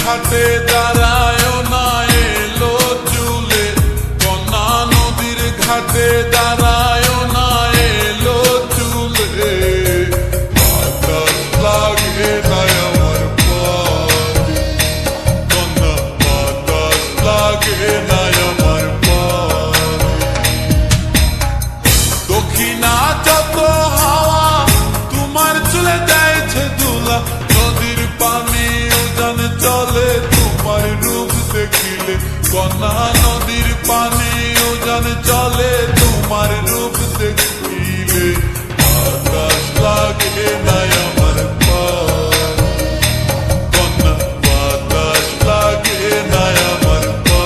ঘাটে দাঁড়ায় না এলো চুলে, কন্যা নদীর ঘাটে দাঁড়ায় না এলো চুলে। বাতাস লাগে না আমার পায়ে, কন্যা বাতাস লাগে না আমার পায়ে। দক্ষিণা যত হাওয়া তোমার চুলে দেয়ছে দুলা, নদীর পানি উজান চলে তোমার রূপ দেখিলে। কন্যা নদীর পানি উজান চলে তোমার রূপ দেখিলে। বাতাস লাগে না আমার পায়ে, কন্যা বাতাস লাগে না আমার পায়ে।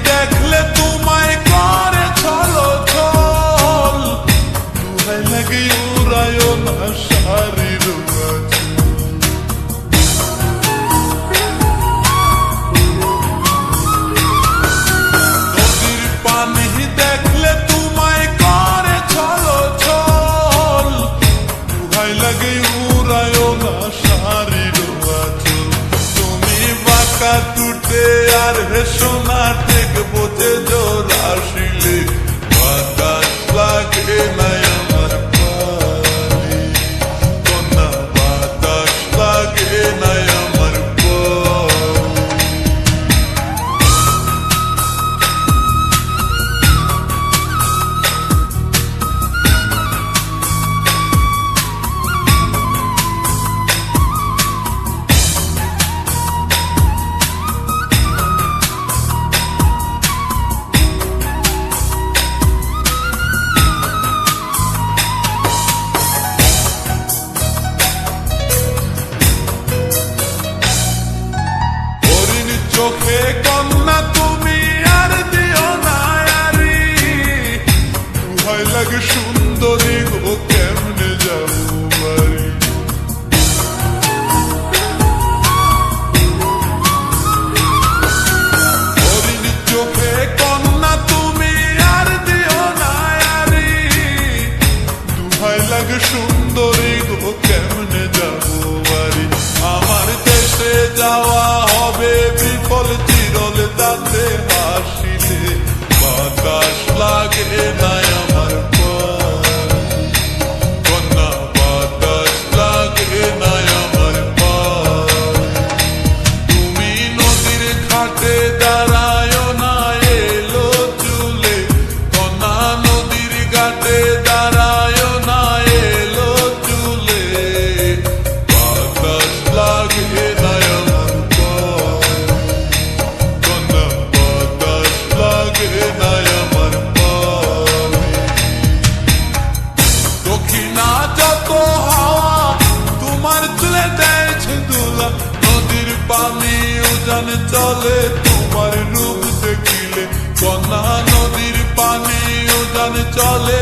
দেখলে তোমায় করে ছলো ছল, দুহাই লাগে উড়ায় না শাড়ির নদীর পানি দেখলে তোমায় করে ছলো ছল, দুহাই লাগে উড়ায় না শাড়ির তুমি বাঁকা টুটে আর হেসো না ঠিক বোঝে জোর আসিলে। বাতাস লাগে না আমার পায়ে, কন্যা বাতাস লাগে না আমার পায়ে। চোখে কন্যা তুমি আর দিও না আরি, ভয় লাগে সুন্দরী গো কেমনে যাবো বাড়ি। চোখে কন্যা তুমি আর দিও না আরি, ভয় লাগে সুন্দরী গো কেমনে যাবো বাড়ি। আমার দেশে যাওয়া হবে বিফল চিরল দাঁতে হাসিলে। বাতাস লাগে না আমার পায়ে, কন্যা বাতাস লাগে না আমার পায়ে। তুমি নদীর ঘাটে দাঁড়ায় না এলো চুলে, কন্যা নদীর ঘাটে দাঁড়ায় না এলো চুলে। বাতাস লাগে না আমার পায়ে, কন্যা বাতাস লাগে না আমার পায়ে। দক্ষিণা যত হাওয়া তোমার চুলে দেয়ছে দুলা, নদীর পানি উজান চলে তোমার রূপ দেখিলে। কন্যা নদীর পানি উজান চলে